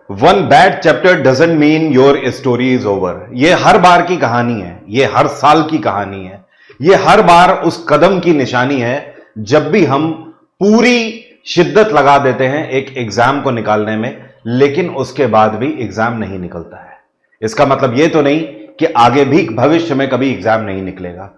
One bad chapter doesn't mean your story is over. ये हर बार की कहानी है, ये हर साल की कहानी है, ये हर बार उस कदम की निशानी है जब भी हम पूरी शिद्दत लगा देते हैं एक एग्जाम को निकालने में, लेकिन उसके बाद भी एग्जाम नहीं निकलता है। इसका मतलब यह तो नहीं कि आगे भी भविष्य में कभी एग्जाम नहीं निकलेगा।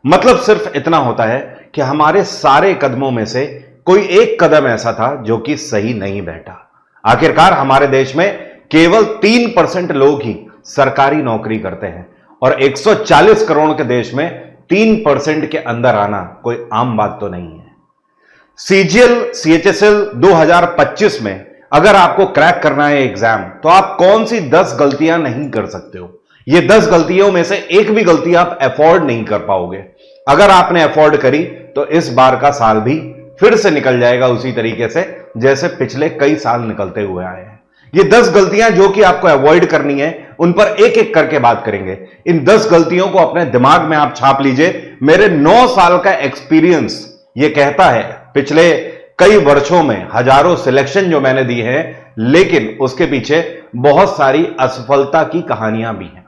मतलब सिर्फ इतना होता है कि हमारे सारे कदमों में से कोई एक कदम ऐसा था जो कि सही नहीं बैठा। आखिरकार हमारे देश में केवल 3% लोग ही सरकारी नौकरी करते हैं और 140 करोड़ के देश में 3% के अंदर आना कोई आम बात तो नहीं है। सीजीएल सीएचएसएल 2025 में अगर आपको क्रैक करना है एग्जाम, तो आप कौन सी 10 गलतियां नहीं कर सकते हो। ये 10 गलतियों में से एक भी गलती आप अफोर्ड नहीं कर पाओगे। अगर आपने अफोर्ड करी तो इस बार का साल भी फिर से निकल जाएगा उसी तरीके से जैसे पिछले कई साल निकलते हुए आए हैं। ये 10 गलतियां जो कि आपको अवॉइड करनी है, उन पर एक एक करके बात करेंगे। इन 10 गलतियों को अपने दिमाग में आप छाप लीजिए। मेरे 9 साल का एक्सपीरियंस ये कहता है, पिछले कई वर्षों में हजारों सिलेक्शन जो मैंने दी है, लेकिन उसके पीछे बहुत सारी असफलता की कहानियां भी हैं।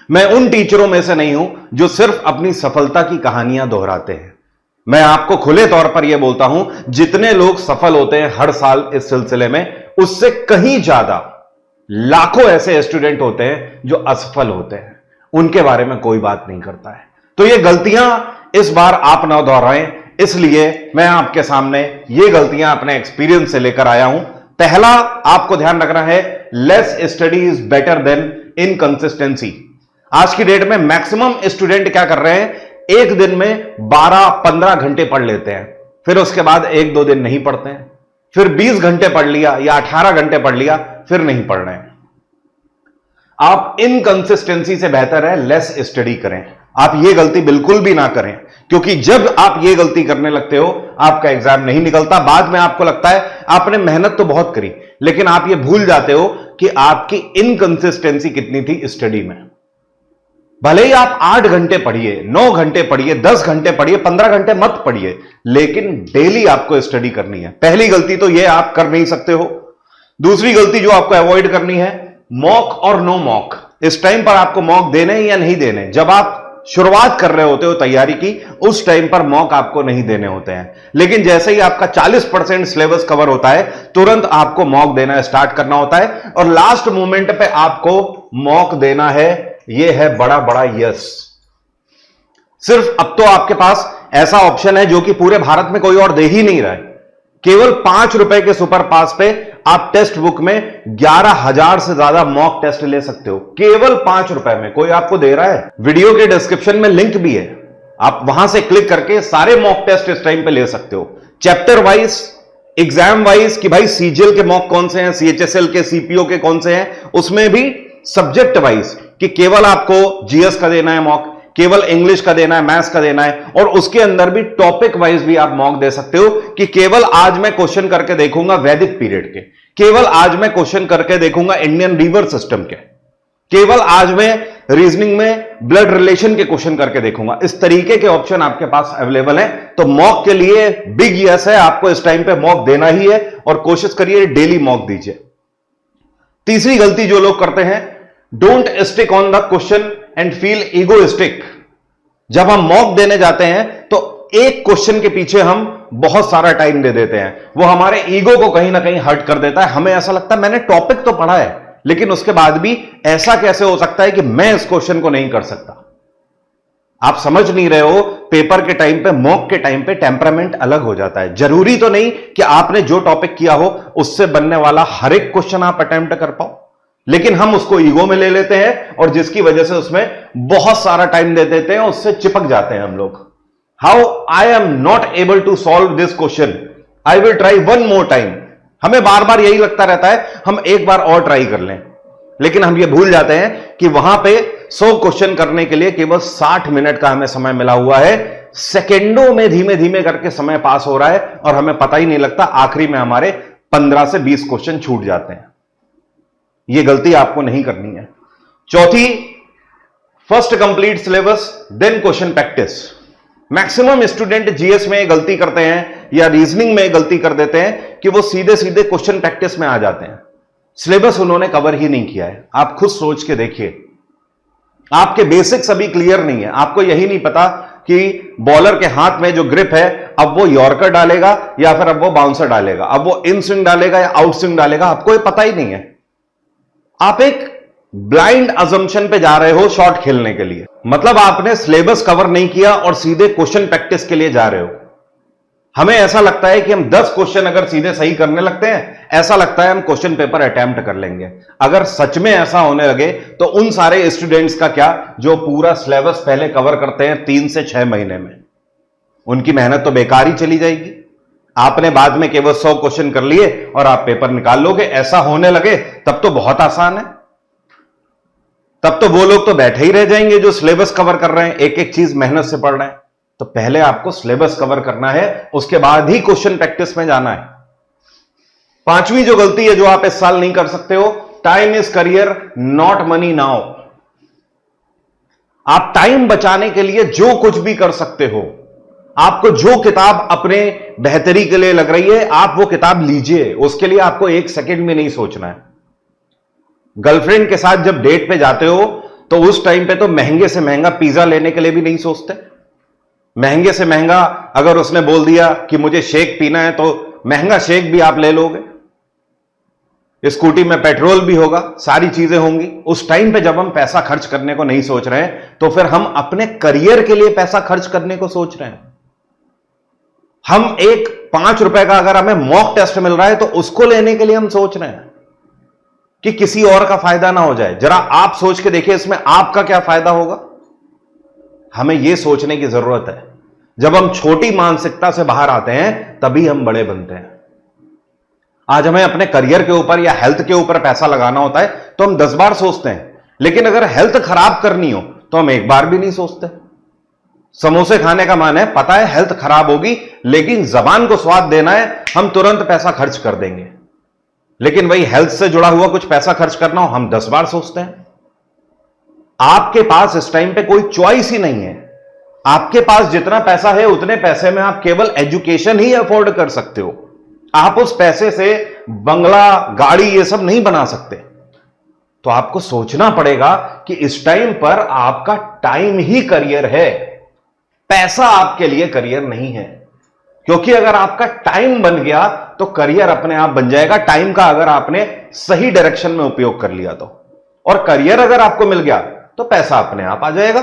मैं उन टीचरों में से नहीं हूं जो सिर्फ अपनी सफलता की कहानियां दोहराते हैं। मैं आपको खुले तौर पर यह बोलता हूं, जितने लोग सफल होते हैं हर साल इस सिलसिले में, उससे कहीं ज्यादा लाखों ऐसे स्टूडेंट होते हैं जो असफल होते हैं। उनके बारे में कोई बात नहीं करता है। तो ये गलतियां इस बार आप ना दोहराएं, इसलिए मैं आपके सामने ये गलतियां अपने एक्सपीरियंस से लेकर आया हूं। पहला आपको ध्यान रखना है, less study is better than inconsistency. आज की डेट में मैक्सिमम स्टूडेंट क्या कर रहे हैं, एक दिन में 12-15 घंटे पढ़ लेते हैं, फिर उसके बाद 1-2 दिन नहीं पढ़ते हैं, फिर 20 घंटे पढ़ लिया या 18 घंटे पढ़ लिया, फिर नहीं पढ़ रहे हैं। आप इनकंसिस्टेंसी से बेहतर है लेस स्टडी करें। आप ये गलती बिल्कुल भी ना करें, क्योंकि जब आप ये गलती करने लगते हो आपका एग्जाम नहीं निकलता। बाद में आपको लगता है आपने मेहनत तो बहुत करी, लेकिन आप ये भूल जाते हो कि आपकी इनकंसिस्टेंसी कितनी थी स्टडी में। भले ही आप 8 घंटे पढ़िए, 9 घंटे पढ़िए, 10 घंटे पढ़िए, 15 घंटे मत पढ़िए, लेकिन डेली आपको स्टडी करनी है। पहली गलती तो यह आप कर नहीं सकते हो। दूसरी गलती जो आपको अवॉइड करनी है, मॉक और नो मॉक। इस टाइम पर आपको मॉक देने या नहीं देने, जब आप शुरुआत कर रहे होते हो तैयारी की, उस टाइम पर मॉक आपको नहीं देने होते हैं। लेकिन जैसे ही आपका 40% सिलेबस कवर होता है, तुरंत आपको मॉक देना स्टार्ट करना होता है और लास्ट मोमेंट पे आपको मॉक देना है। यह है बड़ा बड़ा यस। सिर्फ अब तो आपके पास ऐसा ऑप्शन है जो कि पूरे भारत में कोई और दे ही नहीं रहा है। केवल 5 रुपए के सुपर पास पे आप टेक्स्ट बुक में 11,000 से ज्यादा मॉक टेस्ट ले सकते हो, केवल 5 रुपए में कोई आपको दे रहा है। वीडियो के डिस्क्रिप्शन में लिंक भी है, आप वहां से क्लिक करके सारे मॉक टेस्ट इस टाइम पे ले सकते हो, चैप्टर वाइज, एग्जाम वाइज, कि भाई सीजीएल के मॉक कौन से हैं, सीएचएसएल के, सीपीओ के कौन से हैं, उसमें भी सब्जेक्ट वाइज कि केवल आपको जीएस का देना है मॉक, केवल इंग्लिश का देना है, मैथ्स का देना है, और उसके अंदर भी टॉपिक वाइज भी आप मॉक दे सकते हो कि केवल आज मैं क्वेश्चन करके देखूंगा वैदिक पीरियड के, केवल आज मैं क्वेश्चन करके देखूंगा इंडियन रिवर सिस्टम के, केवल आज मैं रीजनिंग में ब्लड रिलेशन के क्वेश्चन करके देखूंगा। इस तरीके के ऑप्शन आपके पास अवेलेबल है। तो मॉक के लिए बिग यस है, आपको इस टाइम पे मॉक देना ही है और कोशिश करिए डेली मॉक दीजिए। तीसरी गलती जो लोग करते हैं, don't stick on the question and feel egoistic. जब हम मॉक देने जाते हैं तो एक क्वेश्चन के पीछे हम बहुत सारा टाइम दे देते हैं, वो हमारे ईगो को कहीं ना कहीं हर्ट कर देता है। हमें ऐसा लगता है मैंने टॉपिक तो पढ़ा है, लेकिन उसके बाद भी ऐसा कैसे हो सकता है कि मैं इस क्वेश्चन को नहीं कर सकता। आप समझ नहीं रहे हो, पेपर के टाइम पे, मॉक के टाइम पे टेम्परामेंट अलग हो जाता है। जरूरी तो नहीं कि आपने जो टॉपिक किया हो उससे बनने वाला हर एक क्वेश्चन आप अटेम्प्ट कर पाओ, लेकिन हम उसको ईगो में ले लेते हैं और जिसकी वजह से उसमें बहुत सारा टाइम दे देते हैं, उससे चिपक जाते हैं हम लोग। How I am not able to solve this question, I will try one more time. हमें बार बार यही लगता रहता है हम एक बार और ट्राई कर लें, लेकिन हम ये भूल जाते हैं कि वहां पे 100 क्वेश्चन करने के लिए केवल 60 मिनट का हमें समय मिला हुआ है। सेकेंडों में धीमे धीमे करके समय पास हो रहा है और हमें पता ही नहीं लगता, आखिरी में हमारे 15 से 20 क्वेश्चन छूट जाते हैं। यह गलती आपको नहीं करनी है। चौथी, first complete syllabus then question practice. Maximum student GS में गलती करते हैं या रीजनिंग में गलती कर देते हैं कि वो सीधे सीधे क्वेश्चन प्रैक्टिस में आ जाते हैं। सिलेबस उन्होंने कवर ही नहीं किया है। आप खुद सोच के देखिए, आपके बेसिक्स अभी क्लियर नहीं है। आपको यही नहीं पता कि बॉलर के हाथ में जो ग्रिप है, अब वो यॉर्कर डालेगा या फिर अब वो बाउंसर डालेगा, अब वो इन स्विंग डालेगा या आउट स्विंग डालेगा, आपको ये पता ही नहीं है। आप एक ब्लाइंड अजम्पशन पे जा रहे हो शॉट खेलने के लिए, मतलब आपने सिलेबस कवर नहीं किया और सीधे क्वेश्चन प्रैक्टिस के लिए जा रहे हो। हमें ऐसा लगता है कि हम 10 क्वेश्चन अगर सीधे सही करने लगते हैं, ऐसा लगता है हम क्वेश्चन पेपर अटेम्प्ट कर लेंगे। अगर सच में ऐसा होने लगे तो उन सारे स्टूडेंट्स का क्या जो पूरा सिलेबस पहले कवर करते हैं 3 से 6 महीने में, उनकी मेहनत तो बेकार ही चली जाएगी। आपने बाद में केवल 100 क्वेश्चन कर लिए और आप पेपर निकाल लोगे। ऐसा होने लगे तब तो बहुत आसान है, तब तो वो लोग तो बैठे ही रह जाएंगे जो सिलेबस कवर कर रहे हैं, एक एक चीज मेहनत से पढ़ रहे हैं। तो पहले आपको सिलेबस कवर करना है, उसके बाद ही क्वेश्चन प्रैक्टिस में जाना है। 5वीं जो गलती है जो आप इस साल नहीं कर सकते हो, time is career not money now. आप टाइम बचाने के लिए जो कुछ भी कर सकते हो। आपको जो किताब अपने बेहतरी के लिए लग रही है, आप वो किताब लीजिए। उसके लिए आपको 1 सेकंड में नहीं सोचना है। गर्लफ्रेंड के साथ जब डेट पे जाते हो तो उस टाइम पे तो महंगे से महंगा पिज्जा लेने के लिए भी नहीं सोचते। महंगे से महंगा अगर उसने बोल दिया कि मुझे शेक पीना है तो महंगा शेक भी आप ले लोगे। स्कूटी में पेट्रोल भी होगा, सारी चीजें होंगी। उस टाइम पे जब हम पैसा खर्च करने को नहीं सोच रहे हैं तो फिर हम अपने करियर के लिए पैसा खर्च करने को सोच रहे हैं। हम एक 5 रुपए का अगर हमें मॉक टेस्ट मिल रहा है तो उसको लेने के लिए हम सोच रहे हैं कि किसी और का फायदा ना हो जाए। जरा आप सोच के देखिए इसमें आपका क्या फायदा होगा। हमें यह सोचने की जरूरत है। जब हम छोटी मानसिकता से बाहर आते हैं तभी हम बड़े बनते हैं। आज हमें अपने करियर के ऊपर या हेल्थ के ऊपर पैसा लगाना होता है तो हम 10 बार सोचते हैं, लेकिन अगर हेल्थ खराब करनी हो तो हम 1 बार भी नहीं सोचते। समोसे खाने का मन है, पता है हेल्थ खराब होगी, लेकिन जबान को स्वाद देना है, हम तुरंत पैसा खर्च कर देंगे। लेकिन वही हेल्थ से जुड़ा हुआ कुछ पैसा खर्च करना हो, हम 10 बार सोचते हैं। आपके पास इस टाइम पे कोई चॉइस ही नहीं है। आपके पास जितना पैसा है उतने पैसे में आप केवल एजुकेशन ही अफोर्ड कर सकते हो। आप उस पैसे से बंगला, गाड़ी ये सब नहीं बना सकते। तो आपको सोचना पड़ेगा कि इस टाइम पर आपका टाइम ही करियर है, पैसा आपके लिए करियर नहीं है। क्योंकि अगर आपका टाइम बन गया तो करियर अपने आप बन जाएगा, टाइम का अगर आपने सही डायरेक्शन में उपयोग कर लिया तो। और करियर अगर आपको मिल गया तो पैसा अपने आप आ जाएगा।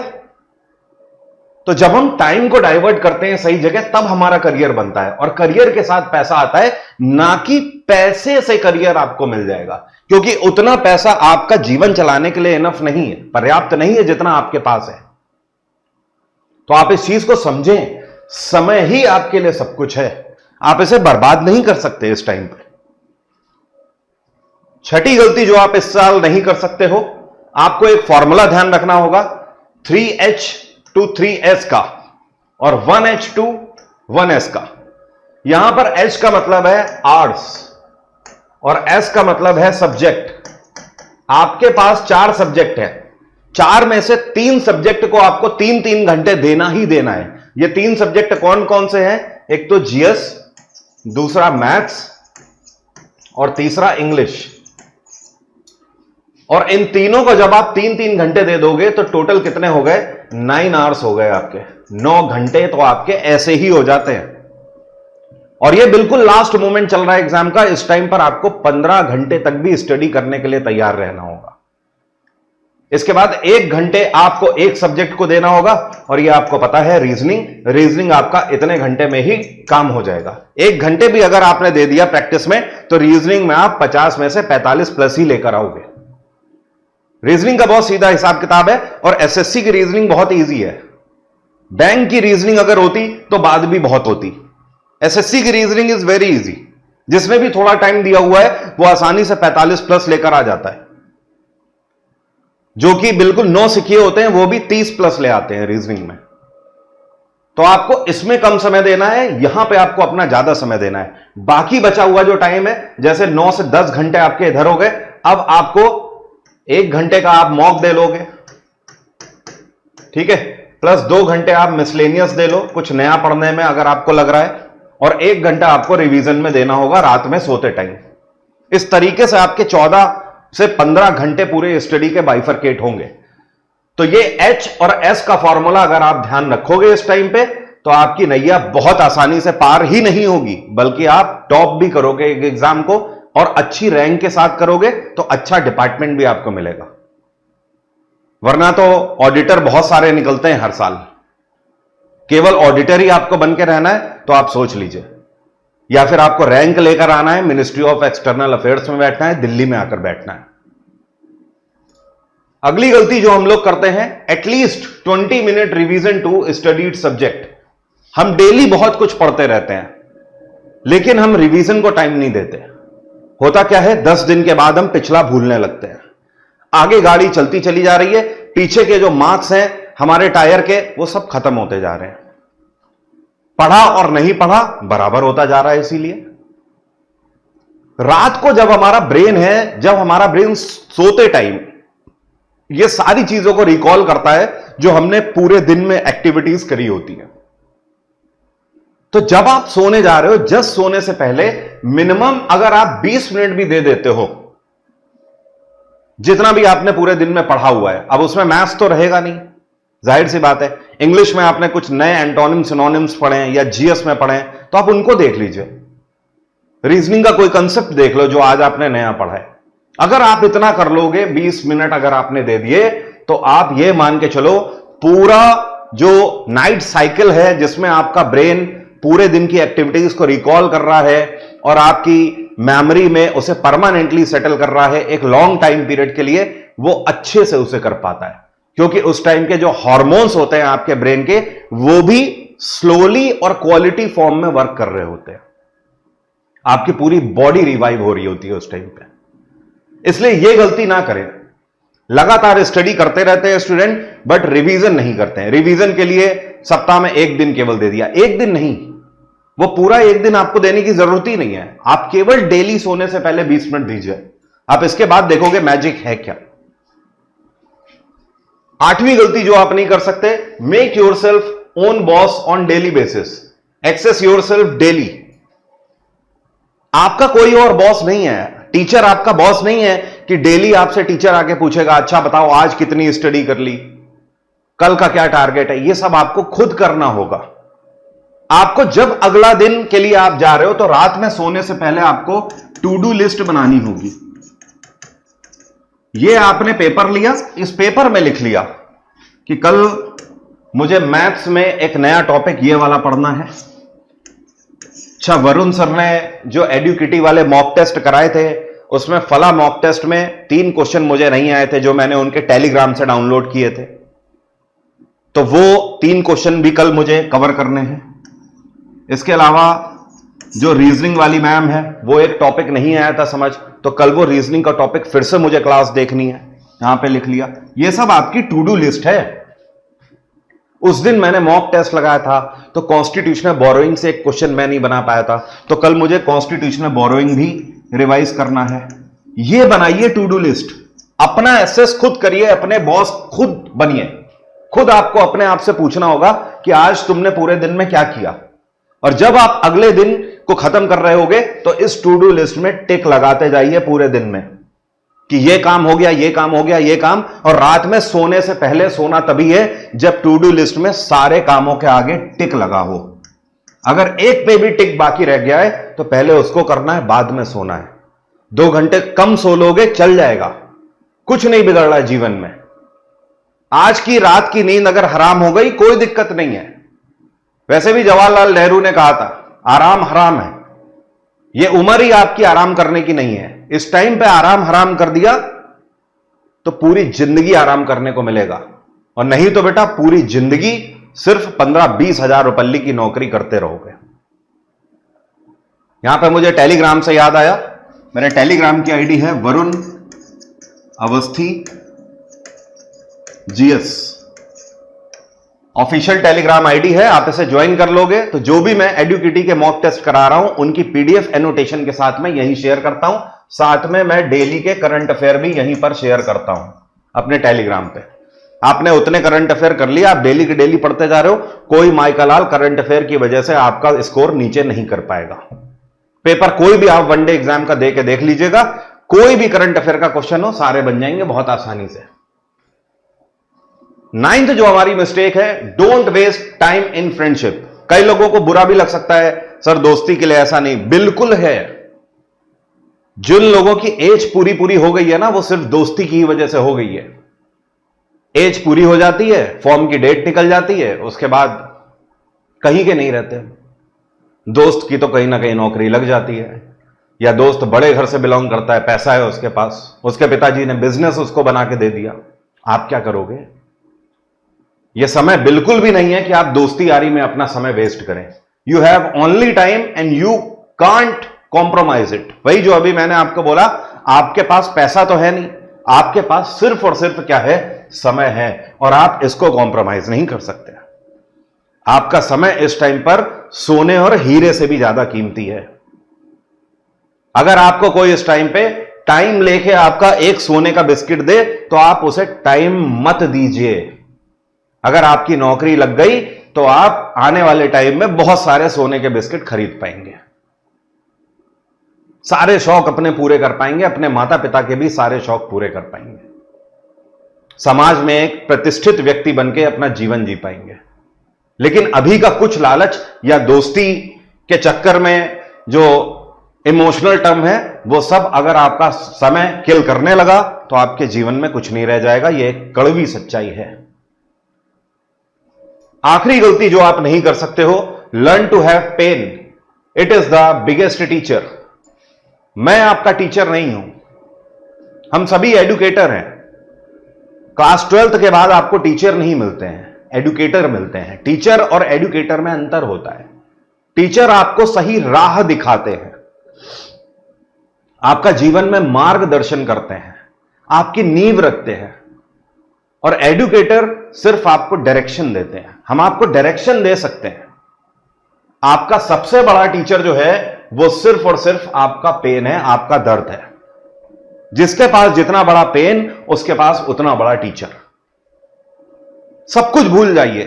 तो जब हम टाइम को डाइवर्ट करते हैं सही जगह, तब हमारा करियर बनता है। और करियर के साथ पैसा आता है, ना कि पैसे से करियर आपको मिल जाएगा। क्योंकि उतना पैसा आपका जीवन चलाने के लिए इनफ नहीं है, पर्याप्त नहीं है जितना आपके पास है। तो आप इस चीज को समझें, समय ही आपके लिए सब कुछ है। आप इसे बर्बाद नहीं कर सकते इस टाइम पर। 6ठी गलती जो आप इस साल नहीं कर सकते हो, आपको एक फॉर्मूला ध्यान रखना होगा 3H to 3S का और 1H to 1S का। यहां पर H का मतलब है आर्ट्स और S का मतलब है सब्जेक्ट। आपके पास 4 सब्जेक्ट है, 4 में से 3 सब्जेक्ट को आपको 3-3 घंटे देना ही देना है। ये 3 सब्जेक्ट कौन कौन से हैं? एक तो जीएस, दूसरा मैथ्स और तीसरा इंग्लिश। और इन तीनों को जब आप 3-3 घंटे दे दोगे तो टोटल कितने हो गए? 9 आवर्स हो गए आपके। 9 घंटे तो आपके ऐसे ही हो जाते हैं। और ये बिल्कुल लास्ट मोमेंट चल रहा है एग्जाम का। इस टाइम पर आपको 15 घंटे तक भी स्टडी करने के लिए तैयार रहना होगा। इसके बाद 1 घंटे आपको एक सब्जेक्ट को देना होगा, और ये आपको पता है रीजनिंग आपका इतने घंटे में ही काम हो जाएगा। 1 घंटे भी अगर आपने दे दिया प्रैक्टिस में तो रीजनिंग में आप 50 में से 45 प्लस ही लेकर आओगे। रीजनिंग का बहुत सीधा हिसाब किताब है और एसएससी की रीजनिंग बहुत इजी है। बैंक की रीजनिंग अगर होती तो बाद भी बहुत होती। एसएससी की रीजनिंग इज वेरी इजी। जिसने भी थोड़ा टाइम दिया हुआ है वो आसानी से 45 प्लस लेकर आ जाता है। जो कि बिल्कुल 9 सीखे होते हैं वो भी 30 प्लस ले आते हैं रीजनिंग में। तो आपको इसमें कम समय देना है, यहां पे आपको अपना ज्यादा समय देना है। बाकी बचा हुआ जो टाइम है, जैसे 9 से 10 घंटे आपके इधर हो गए, अब आपको 1 घंटे का आप मॉक दे लोगे, ठीक है, प्लस 2 घंटे आप मिसलेनियस दे लो कुछ नया पढ़ने में अगर आपको लग रहा है, और 1 घंटा आपको रिवीजन में देना होगा रात में सोते टाइम। इस तरीके से आपके 14 से 15 घंटे पूरे स्टडी के बाइफरकेट होंगे। तो ये H और S का फॉर्मूला अगर आप ध्यान रखोगे इस टाइम पे, तो आपकी नैया बहुत आसानी से पार ही नहीं होगी, बल्कि आप टॉप भी करोगे एग्जाम को, और अच्छी रैंक के साथ करोगे तो अच्छा डिपार्टमेंट भी आपको मिलेगा। वरना तो ऑडिटर बहुत सारे निकलते हैं हर साल, केवल ऑडिटर ही आपको बन के रहना है तो आप सोच लीजिए, या फिर आपको रैंक लेकर आना है, मिनिस्ट्री ऑफ एक्सटर्नल अफेयर्स में बैठना है, दिल्ली में आकर बैठना है। अगली गलती जो हम लोग करते हैं, at least 20 minute revision to studied subject. हम डेली बहुत कुछ पढ़ते रहते हैं, लेकिन हम रिवीजन को टाइम नहीं देते। होता क्या है, 10 दिन के बाद हम पिछला भूलने लगते हैं। आगे गाड़ी चलती चली जा रही है, पीछे के जो मार्क्स हैं हमारे टायर के, वो सब खत्म होते जा रहे हैं। पढ़ा और नहीं पढ़ा बराबर होता जा रहा है। इसीलिए रात को जब हमारा ब्रेन सोते टाइम ये सारी चीजों को रिकॉल करता है जो हमने पूरे दिन में एक्टिविटीज करी होती है। तो जब आप सोने जा रहे हो, जस्ट सोने से पहले मिनिमम अगर आप 20 मिनट भी दे देते हो, जितना भी आपने पूरे दिन में पढ़ा हुआ है, अब उसमें मैथ्स तो रहेगा नहीं, जाहिर सी बात है। इंग्लिश में आपने कुछ नए एंटोनिम सिनोनिम्स पढ़े हैं या जीएस में पढ़े हैं, तो आप उनको देख लीजिए। रीजनिंग का कोई कंसेप्ट देख लो जो आज आपने नया पढ़ा है। अगर आप इतना कर लोगे, 20 मिनट अगर आपने दे दिए, तो आप ये मान के चलो पूरा जो नाइट साइकिल है जिसमें आपका ब्रेन पूरे दिन की एक्टिविटीज को रिकॉल कर रहा है और आपकी मेमोरी में उसे परमानेंटली सेटल कर रहा है एक लॉन्ग टाइम पीरियड के लिए, वो अच्छे से उसे कर पाता है। क्योंकि उस टाइम के जो हार्मोन्स होते हैं आपके ब्रेन के, वो भी स्लोली और क्वालिटी फॉर्म में वर्क कर रहे होते हैं। आपकी पूरी बॉडी रिवाइव हो रही होती है उस टाइम पे। इसलिए यह गलती ना करें। लगातार स्टडी करते रहते हैं स्टूडेंट, बट रिवीजन नहीं करते हैं। रिवीजन के लिए सप्ताह में एक दिन केवल दे दिया, एक दिन नहीं, वो पूरा एक दिन आपको देने की जरूरत ही नहीं है। आप केवल डेली सोने से पहले 20 मिनट दीजिए, आप इसके बाद देखोगे मैजिक है क्या। 8वीं गलती जो आप नहीं कर सकते, make yourself own boss on daily basis, access yourself daily. आपका कोई और बॉस नहीं है, टीचर आपका बॉस नहीं है कि डेली आपसे टीचर आके पूछेगा अच्छा बताओ आज कितनी स्टडी कर ली, कल का क्या टारगेट है। यह सब आपको खुद करना होगा। आपको जब अगला दिन के लिए आप जा रहे हो, तो रात में सोने से पहले आपको टू डू लिस्ट बनानी होगी। ये आपने पेपर लिया, इस पेपर में लिख लिया कि कल मुझे मैथ्स में एक नया टॉपिक ये वाला पढ़ना है। अच्छा, वरुण सर ने जो एडुकेटी वाले मॉक टेस्ट कराए थे, उसमें फला मॉक टेस्ट में 3 क्वेश्चन मुझे नहीं आए थे जो मैंने उनके टेलीग्राम से डाउनलोड किए थे, तो वो 3 क्वेश्चन भी कल मुझे कवर करने हैं। इसके अलावा जो रीजनिंग वाली मैम है, वो एक टॉपिक नहीं आया था समझ, तो कल वो रीजनिंग का टॉपिक फिर से मुझे क्लास देखनी है, यहां पे लिख लिया। ये सब आपकी टू डू लिस्ट है। उस दिन मैंने मॉक टेस्ट लगाया था, तो कॉन्स्टिट्यूशनल बोरोइंग से एक क्वेश्चन मैं नहीं बना पाया था, तो कल मुझे कॉन्स्टिट्यूशनल बोरोइंग भी रिवाइज करना है। ये बनाइए टू डू लिस्ट, अपना एसेस खुद करिए, अपने बॉस खुद बनिए। खुद आपको अपने आप से पूछना होगा कि आज तुमने पूरे दिन में क्या किया, और जब आप अगले दिन को खत्म कर रहे होगे तो इस टू डू लिस्ट में टिक लगाते जाइए पूरे दिन में कि ये काम हो गया, ये काम हो गया, ये काम। और रात में सोने से पहले सोना तभी है जब टू डू लिस्ट में सारे कामों के आगे टिक लगा हो। अगर एक पे भी टिक बाकी रह गया है तो पहले उसको करना है, बाद में सोना है। 2 घंटे कम सो लोगे चल जाएगा, कुछ नहीं बिगड़ रहा है जीवन में। आज की रात की नींद अगर हराम हो गई कोई दिक्कत नहीं है। वैसे भी जवाहरलाल नेहरू ने कहा था आराम हराम है। यह उम्र ही आपकी आराम करने की नहीं है। इस टाइम पे आराम हराम कर दिया तो पूरी जिंदगी आराम करने को मिलेगा, और नहीं तो बेटा पूरी जिंदगी सिर्फ 15-20 हजार रुपये की नौकरी करते रहोगे। यहां पे मुझे टेलीग्राम से याद आया, मेरे टेलीग्राम की आईडी है Varun Awasthi GS, official Telegram ID है। आप इसे ज्वाइन कर लोगे तो जो भी मैं एडुकेटी के मॉक टेस्ट करा रहा हूं उनकी पीडीएफ एनोटेशन के साथ में यहीं शेयर करता हूं। साथ में मैं डेली के करंट अफेयर भी यहीं पर शेयर करता हूं अपने टेलीग्राम पे। आपने उतने करंट अफेयर कर लिया, आप डेली के डेली पढ़ते जा रहे हो, कोई माइकलाल करंट अफेयर की वजह से आपका स्कोर नीचे नहीं कर पाएगा। पेपर कोई भी आप वनडे एग्जाम का दे के देख लीजिएगा, कोई भी करंट अफेयर का क्वेश्चन हो, सारे बन जाएंगे बहुत आसानी से। 9th जो हमारी मिस्टेक है, don't waste time in friendship. कई लोगों को बुरा भी लग सकता है, सर दोस्ती के लिए ऐसा नहीं, बिल्कुल है। जिन लोगों की एज पूरी पूरी हो गई है ना, वो सिर्फ दोस्ती की वजह से हो गई है। एज पूरी हो जाती है, फॉर्म की डेट निकल जाती है, उसके बाद कहीं के नहीं रहते। दोस्त की तो कहीं ना कहीं नौकरी लग जाती है, या दोस्त बड़े घर से बिलोंग करता है, पैसा है उसके पास, उसके पिताजी ने बिजनेस उसको बना के दे दिया, आप क्या करोगे? यह समय बिल्कुल भी नहीं है कि आप दोस्ती यारी में अपना समय वेस्ट करें। You have only time and you can't compromise it. वही जो अभी मैंने आपको बोला, आपके पास पैसा तो है नहीं, आपके पास सिर्फ और सिर्फ क्या है? समय है, और आप इसको कॉम्प्रोमाइज नहीं कर सकते। आपका समय इस टाइम पर सोने और हीरे से भी ज्यादा कीमती है। अगर आपको कोई इस टाइम पे टाइम लेके आपका एक सोने का बिस्किट दे, तो आप उसे टाइम मत दीजिए। अगर आपकी नौकरी लग गई तो आप आने वाले टाइम में बहुत सारे सोने के बिस्किट खरीद पाएंगे, सारे शौक अपने पूरे कर पाएंगे, अपने माता पिता के भी सारे शौक पूरे कर पाएंगे, समाज में एक प्रतिष्ठित व्यक्ति बनके अपना जीवन जी पाएंगे। लेकिन अभी का कुछ लालच या दोस्ती के चक्कर में जो इमोशनल टर्म है, वो सब अगर आपका समय किल करने लगा तो आपके जीवन में कुछ नहीं रह जाएगा। यह एक कड़वी सच्चाई है। आखिरी गलती जो आप नहीं कर सकते हो, learn to have pain, it is the biggest teacher. मैं आपका टीचर नहीं हूं, हम सभी एडुकेटर हैं। क्लास 12th के बाद आपको टीचर नहीं मिलते हैं, एडुकेटर मिलते हैं। टीचर और एडुकेटर में अंतर होता है। टीचर आपको सही राह दिखाते हैं, आपका जीवन में मार्गदर्शन करते हैं, आपकी नींव रखते हैं, और एडुकेटर सिर्फ आपको डायरेक्शन देते हैं। हम आपको डायरेक्शन दे सकते हैं। आपका सबसे बड़ा टीचर जो है वो सिर्फ और सिर्फ आपका पेन है, आपका दर्द है। जिसके पास जितना बड़ा पेन, उसके पास उतना बड़ा टीचर। सब कुछ भूल जाइए।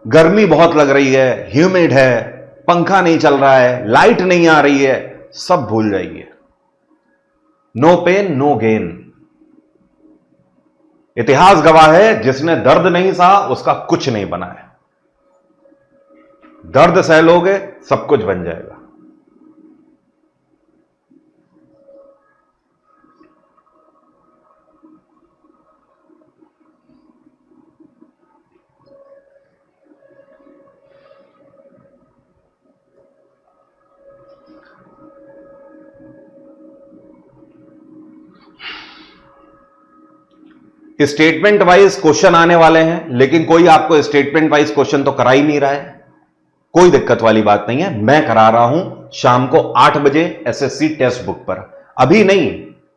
गर्मी बहुत लग रही है, ह्यूमिड है, पंखा नहीं चल रहा है, लाइट नहीं आ रही है, सब भूल जाइए। No pain no gain. इतिहास गवाह है, जिसने दर्द नहीं सहा उसका कुछ नहीं बना है। दर्द सह लोगे, सब कुछ बन जाएगा। स्टेटमेंट वाइज क्वेश्चन आने वाले हैं, लेकिन कोई आपको स्टेटमेंट वाइज क्वेश्चन तो करा ही नहीं रहा है। कोई दिक्कत वाली बात नहीं है, मैं करा रहा हूं शाम को 8 बजे एसएससी टेक्स्ट बुक पर। अभी नहीं,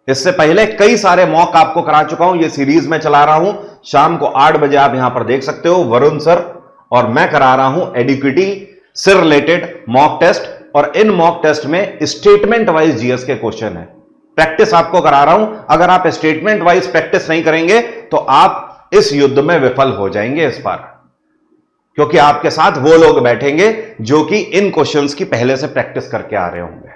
इससे पहले कई सारे मॉक आपको करा चुका हूं, ये सीरीज में चला रहा हूं। शाम को 8 बजे आप यहां पर देख सकते हो, वरुण सर और मैं करा रहा हूं एडुकेटी से रिलेटेड मॉक टेस्ट, और इन मॉक टेस्ट में स्टेटमेंट वाइज जीएस के क्वेश्चन है। प्रैक्टिस आपको करा रहा हूं। अगर आप स्टेटमेंट वाइज प्रैक्टिस नहीं करेंगे तो आप इस युद्ध में विफल हो जाएंगे इस बार, क्योंकि आपके साथ वो लोग बैठेंगे जो कि इन क्वेश्चंस की पहले से प्रैक्टिस करके आ रहे होंगे।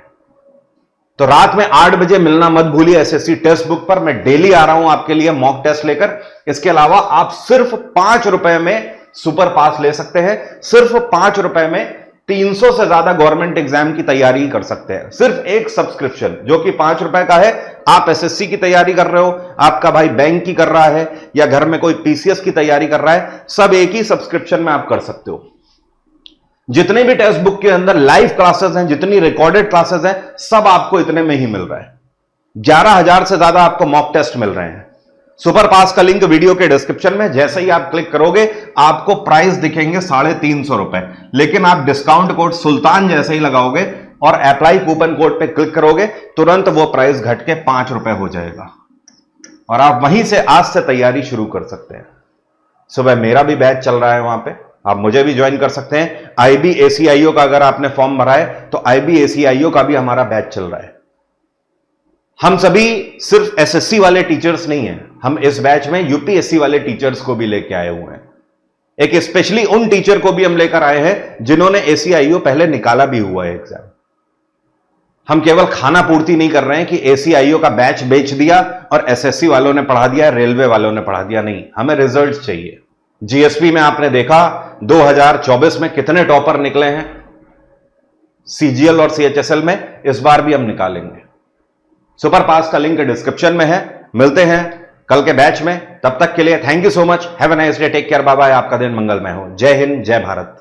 तो रात में 8 बजे मिलना मत भूलिए एसएससी टेक्स्ट बुक पर। मैं डेली आ रहा हूं आपके लिए मॉक टेस्ट लेकर। इसके अलावा आप सिर्फ 5 रुपए में सुपर पास ले सकते हैं। सिर्फ 5 रुपए में 300 से ज्यादा गवर्नमेंट एग्जाम की तैयारी कर सकते हैं। सिर्फ एक सब्सक्रिप्शन जो कि 5 रुपए का है। आप एसएससी की तैयारी कर रहे हो, आपका भाई बैंक की कर रहा है, या घर में कोई पीसीएस की तैयारी कर रहा है, सब एक ही सब्सक्रिप्शन में आप कर सकते हो। जितने भी टेक्स्ट बुक के अंदर लाइव क्लासेस हैं, जितनी रिकॉर्डेड क्लासेस हैं, सब आपको इतने में ही मिल रहा है। 11,000 से ज्यादा आपको मॉक टेस्ट मिल रहे हैं। सुपर पास का लिंक वीडियो के डिस्क्रिप्शन में, जैसे ही आप क्लिक करोगे आपको प्राइस दिखेंगे 350 रुपए, लेकिन आप डिस्काउंट कोड सुल्तान जैसे ही लगाओगे और अप्लाई कूपन कोड पे क्लिक करोगे, तुरंत वो प्राइस घट के 5 रुपए हो जाएगा, और आप वहीं से आज से तैयारी शुरू कर सकते हैं। सुबह मेरा भी बैच चल रहा है, वहां पे आप मुझे भी ज्वाइन कर सकते हैं। IBACIO का अगर आपने फॉर्म भरा है तो IBACIO का भी हमारा बैच चल रहा है। हम सभी सिर्फ एसएससी वाले टीचर्स नहीं हैं, हम इस बैच में यूपीएससी वाले टीचर्स को भी लेके आए हुए हैं। एक स्पेशली उन टीचर को भी हम लेकर आए हैं जिन्होंने ACIO पहले निकाला भी हुआ है एग्जाम। हम केवल खाना पूर्ति नहीं कर रहे हैं कि ACIO का बैच बेच दिया और SSC वालों ने पढ़ा दिया, रेलवे वालों ने पढ़ा दिया। नहीं, हमें रिजल्ट चाहिए। GSP में आपने देखा 2024 में कितने टॉपर निकले हैं, CGL और CHSL में इस बार भी हम निकालेंगे। सुपर पास का लिंक डिस्क्रिप्शन में है। मिलते हैं कल के बैच में, तब तक के लिए thank you so much, have a nice day, take care, bye bye, आपका दिन मंगलमय हो। जय हिंद, जय भारत।